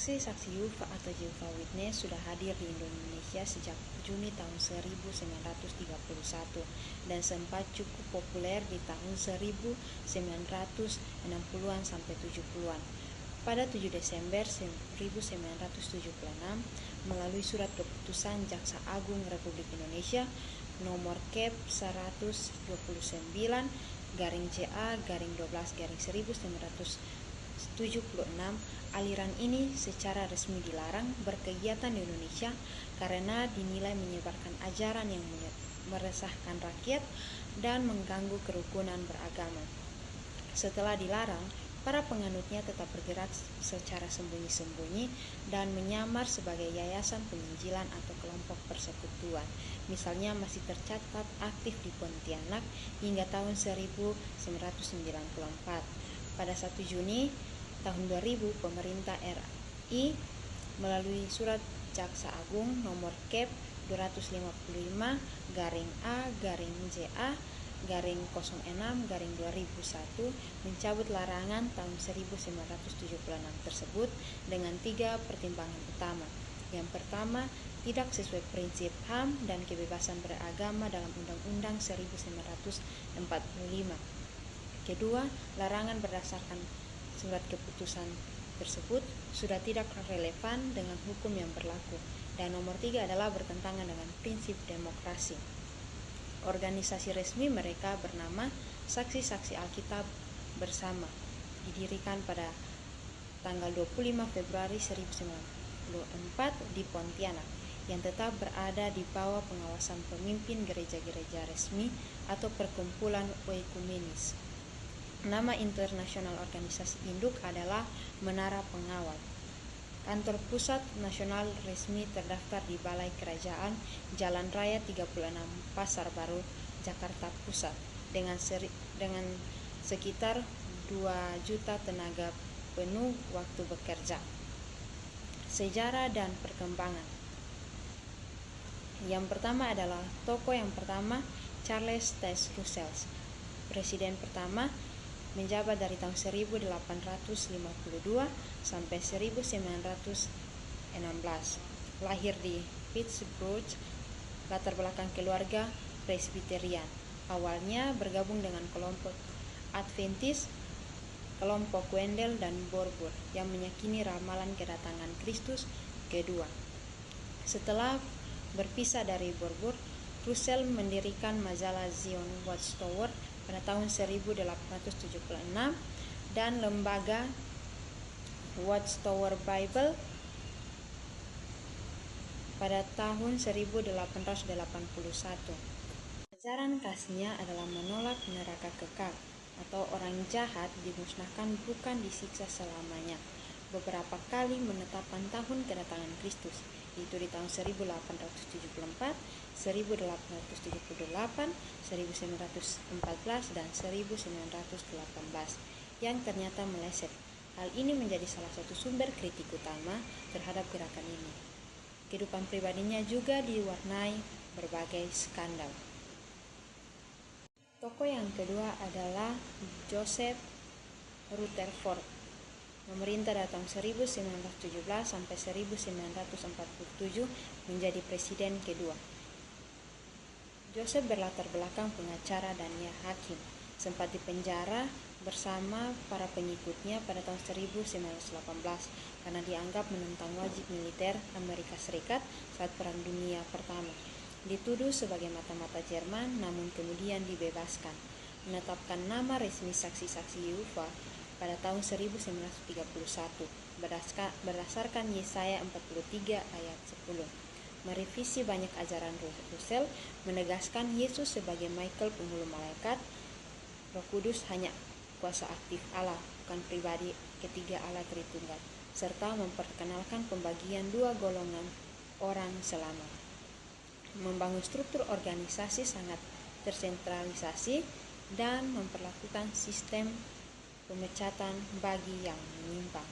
Saksi-saksi Yehova atau Jehovah Witness sudah hadir di Indonesia sejak Juni tahun 1931 dan sempat cukup populer di tahun 1960-an sampai 70-an. Pada 7 Desember 1976, melalui surat keputusan Jaksa Agung Republik Indonesia nomor Kep 129-JA-12-1976, aliran ini secara resmi dilarang berkegiatan di Indonesia karena dinilai menyebarkan ajaran yang meresahkan rakyat dan mengganggu kerukunan beragama. Setelah dilarang, para penganutnya tetap bergerak secara sembunyi-sembunyi dan menyamar sebagai yayasan penginjilan atau kelompok persekutuan. Misalnya masih tercatat aktif di Pontianak hingga tahun 1994. Pada 1 Juni tahun 2000, pemerintah RI melalui surat Jaksa Agung nomor Kep 255-A-JA-06-2001 mencabut larangan tahun 1976 tersebut dengan 3 pertimbangan utama. Yang pertama, tidak sesuai prinsip HAM dan kebebasan beragama dalam Undang-Undang 1945. Kedua, larangan berdasarkan surat keputusan tersebut sudah tidak relevan dengan hukum yang berlaku. Dan nomor 3 adalah bertentangan dengan prinsip demokrasi. Organisasi resmi mereka bernama Saksi-saksi Alkitab Bersama, didirikan pada tanggal 25 Februari 1994 di Pontianak, yang tetap berada di bawah pengawasan pemimpin gereja-gereja resmi atau perkumpulan oekumenis. Nama internasional organisasi induk adalah Menara Pengawal. Kantor pusat nasional resmi terdaftar di Balai Kerajaan Jalan Raya 36 Pasar Baru, Jakarta Pusat dengan sekitar 2 juta tenaga penuh waktu bekerja. Sejarah dan perkembangan. Yang pertama adalah tokoh yang pertama, Charles Taze Russell. Presiden pertama menjabat dari tahun 1852 sampai 1916. Lahir di Pittsburgh, latar belakang keluarga Presbyterian. Awalnya bergabung dengan kelompok Adventis, kelompok Wendell dan Borbor yang meyakini ramalan kedatangan Kristus kedua. Setelah berpisah dari Borbor, Russell mendirikan majalah Zion Watchtower pada tahun 1876 dan lembaga Watchtower Bible pada tahun 1881. Ajaran khasnya adalah menolak neraka kekal atau orang jahat dimusnahkan bukan disiksa selamanya. Beberapa kali menetapkan tahun kedatangan Kristus, yaitu di tahun 1874, 1878, 1914, dan 1918 yang ternyata meleset. Hal ini menjadi salah satu sumber kritik utama terhadap gerakan ini. Kehidupan pribadinya juga diwarnai berbagai skandal. Tokoh yang kedua adalah Joseph Rutherford. Memerintah dari tahun 1917 sampai 1947 menjadi presiden kedua. Joseph berlatar belakang pengacara dan hakim. Sempat dipenjara bersama para pengikutnya pada tahun 1918 karena dianggap menentang wajib militer Amerika Serikat saat Perang Dunia Pertama. Dituduh sebagai mata-mata Jerman, namun kemudian dibebaskan. Menetapkan nama resmi Saksi-saksi Yehova pada tahun 1931 berdasarkan Yesaya 43 ayat 10. Merevisi banyak ajaran Russell, menegaskan Yesus sebagai Michael penghulu malaikat, Roh Kudus hanya kuasa aktif Allah, bukan pribadi ketiga Allah Tritunggal, serta memperkenalkan pembagian 2 golongan orang selamat. Membangun struktur organisasi sangat tersentralisasi dan memperlakukan sistem pemecatan bagi yang menyimpang.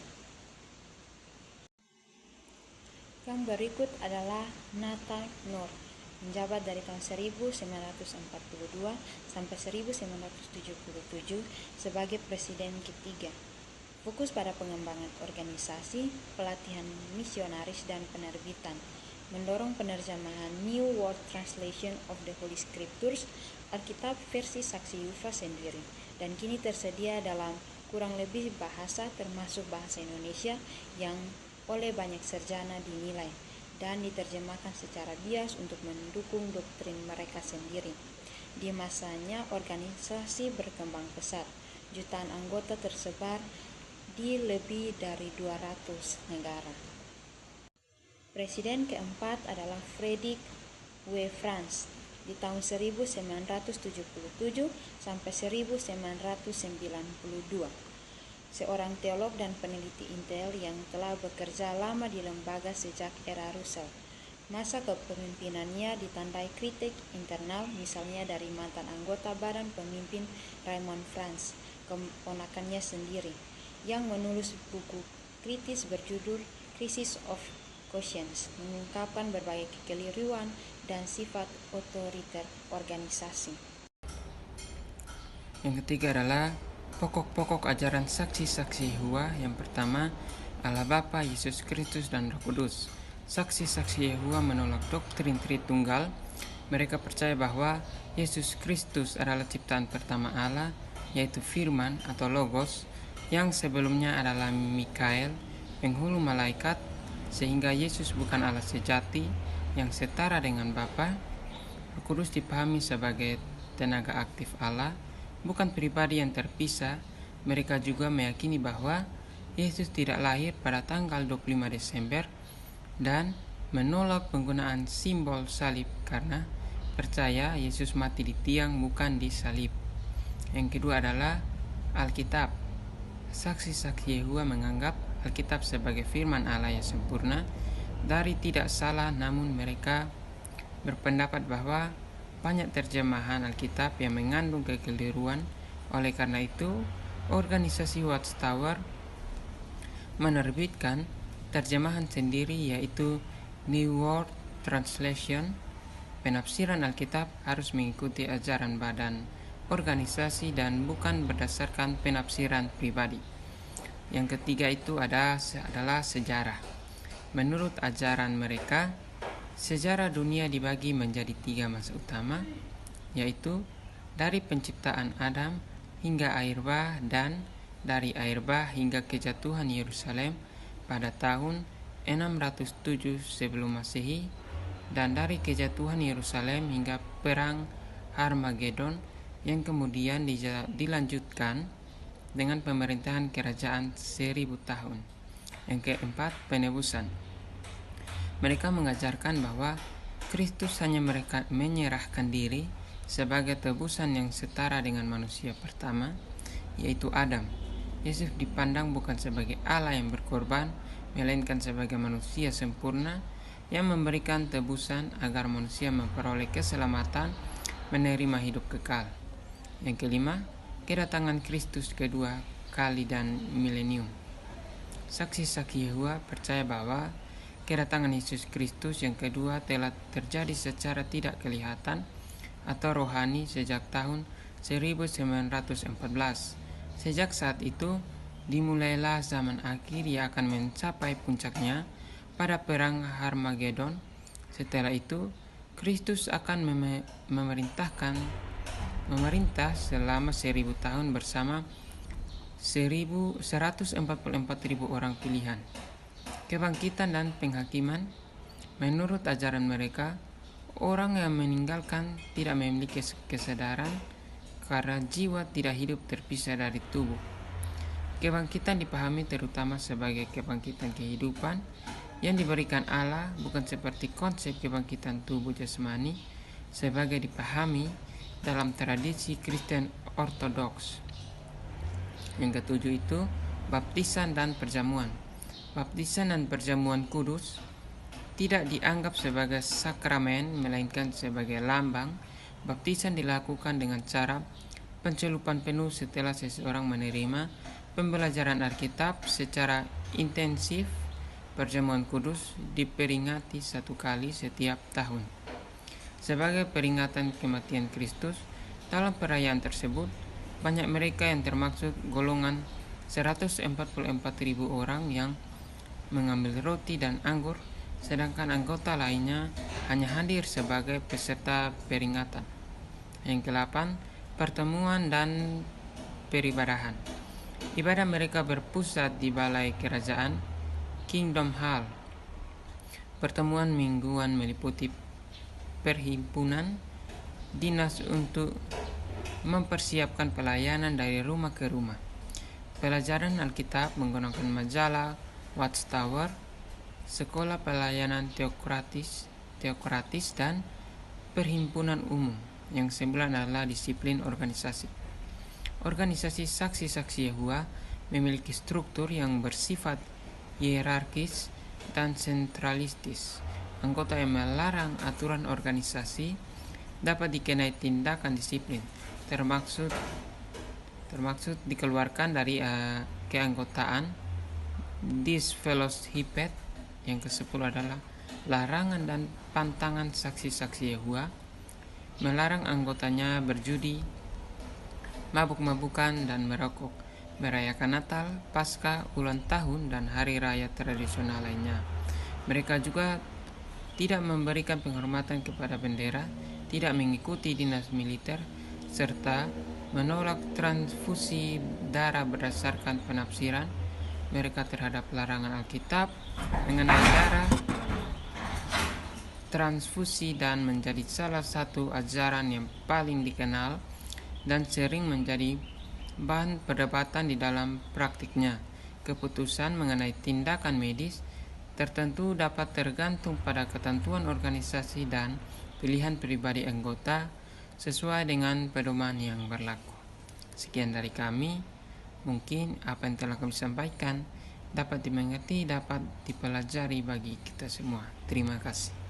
Yang berikut adalah Nathan Knorr, menjabat dari tahun 1942 sampai 1977 sebagai presiden ketiga. Fokus pada pengembangan organisasi, pelatihan misionaris, dan penerbitan. Mendorong penerjemahan New World Translation of the Holy Scriptures, Alkitab versi Saksi Yehova sendiri, dan kini tersedia dalam kurang lebih bahasa termasuk bahasa Indonesia yang oleh banyak sarjana dinilai dan diterjemahkan secara bias untuk mendukung doktrin mereka sendiri. Di masanya organisasi berkembang pesat, jutaan anggota tersebar di lebih dari 200 negara. Presiden keempat adalah Frederick W. Franz di tahun 1977 sampai 1992. Seorang teolog dan peneliti Intel yang telah bekerja lama di lembaga sejak era Russell. Masa kepemimpinannya ditandai kritik internal, misalnya dari mantan anggota Badan Pemimpin Raymond Franz, keponakannya sendiri, yang menulis buku kritis berjudul Crisis of Conscience, mengungkapkan berbagai kekeliruan dan sifat otoriter organisasi. Yang ketiga adalah pokok-pokok ajaran saksi-saksi Yehova. Yang pertama, Allah Bapa, Yesus Kristus, dan Roh Kudus. Saksi-saksi Yehova menolak doktrin Tritunggal. Mereka percaya bahwa Yesus Kristus adalah ciptaan pertama Allah, yaitu Firman atau Logos, yang sebelumnya adalah Mikael, penghulu malaikat, sehingga Yesus bukan Allah sejati yang setara dengan Bapa. Roh Kudus dipahami sebagai tenaga aktif Allah, bukan pribadi yang terpisah. Mereka juga meyakini bahwa Yesus tidak lahir pada tanggal 25 Desember dan menolak penggunaan simbol salib karena percaya Yesus mati di tiang bukan di salib. Yang kedua adalah Alkitab. Saksi-saksi Yehova menganggap Alkitab sebagai firman Allah yang sempurna dari tidak salah, namun mereka berpendapat bahwa banyak terjemahan Alkitab yang mengandung kekeliruan. Oleh karena itu, organisasi Watchtower menerbitkan terjemahan sendiri, yaitu New World Translation. Penafsiran Alkitab harus mengikuti ajaran badan organisasi dan bukan berdasarkan penafsiran pribadi. Yang ketiga itu adalah sejarah. Menurut ajaran mereka, sejarah dunia dibagi menjadi 3 masa utama, yaitu dari penciptaan Adam hingga air bah, dan dari air bah hingga kejatuhan Yerusalem pada tahun 607 sebelum Masehi, dan dari kejatuhan Yerusalem hingga perang Harmagedon yang kemudian dilanjutkan dengan pemerintahan kerajaan 1000 tahun. Yang keempat, penebusan. Mereka mengajarkan bahwa Kristus hanya menyerahkan diri sebagai tebusan yang setara dengan manusia pertama, yaitu Adam. Yesus dipandang bukan sebagai Allah yang berkorban, melainkan sebagai manusia sempurna yang memberikan tebusan agar manusia memperoleh keselamatan, menerima hidup kekal. Yang kelima, kedatangan Kristus kedua kali dan milenium. Saksi-saksi Yehova percaya bahwa kedatangan Yesus Kristus yang kedua telah terjadi secara tidak kelihatan atau rohani sejak tahun 1914. Sejak saat itu, dimulailah zaman akhir yang akan mencapai puncaknya pada perang Harmagedon. Setelah itu, Kristus akan memerintah selama 1000 tahun bersama 144.000 orang pilihan. Kebangkitan dan penghakiman. Menurut ajaran mereka, orang yang meninggalkan tidak memiliki kesadaran karena jiwa tidak hidup terpisah dari tubuh. Kebangkitan dipahami terutama sebagai kebangkitan kehidupan yang diberikan Allah, bukan seperti konsep kebangkitan tubuh jasmani sebagai dipahami dalam tradisi Kristen Ortodoks. Yang ketujuh itu baptisan dan perjamuan. Baptisan dan perjamuan kudus tidak dianggap sebagai sakramen, melainkan sebagai lambang. Baptisan dilakukan dengan cara pencelupan penuh setelah seseorang menerima pembelajaran Alkitab secara intensif. Perjamuan kudus diperingati 1 kali setiap tahun sebagai peringatan kematian Kristus. Dalam perayaan tersebut, banyak mereka yang termasuk golongan 144.000 orang yang mengambil roti dan anggur, sedangkan anggota lainnya hanya hadir sebagai peserta peringatan. Yang ke-8, pertemuan dan peribadahan. Ibadah mereka berpusat di balai kerajaan, Kingdom Hall. Pertemuan mingguan meliputi perhimpunan, dinas untuk mempersiapkan pelayanan dari rumah ke rumah, pelajaran Alkitab menggunakan majalah Watchtower, sekolah pelayanan teokratis dan perhimpunan umum. Yang ke-9 adalah disiplin organisasi. Organisasi saksi-saksi Yehova memiliki struktur yang bersifat hierarkis dan sentralistis. Anggota yang melarang aturan organisasi dapat dikenai tindakan disiplin, termaksud dikeluarkan dari keanggotaan, disfellowshipped. Yang ke-10 adalah larangan dan pantangan saksi-saksi Yehova, melarang anggotanya berjudi, mabuk-mabukan dan merokok, merayakan Natal, Paskah, ulang tahun, dan hari raya tradisional lainnya. Mereka juga tidak memberikan penghormatan kepada bendera, tidak mengikuti dinas militer, serta menolak transfusi darah berdasarkan penafsiran mereka terhadap larangan Alkitab mengenai darah transfusi, dan menjadi salah satu ajaran yang paling dikenal dan sering menjadi bahan perdebatan di dalam praktiknya. Keputusan mengenai tindakan medis tertentu dapat tergantung pada ketentuan organisasi dan pilihan pribadi anggota sesuai dengan pedoman yang berlaku. Sekian dari kami. Mungkin apa yang telah kami sampaikan dapat dimengerti, dapat dipelajari bagi kita semua. Terima kasih.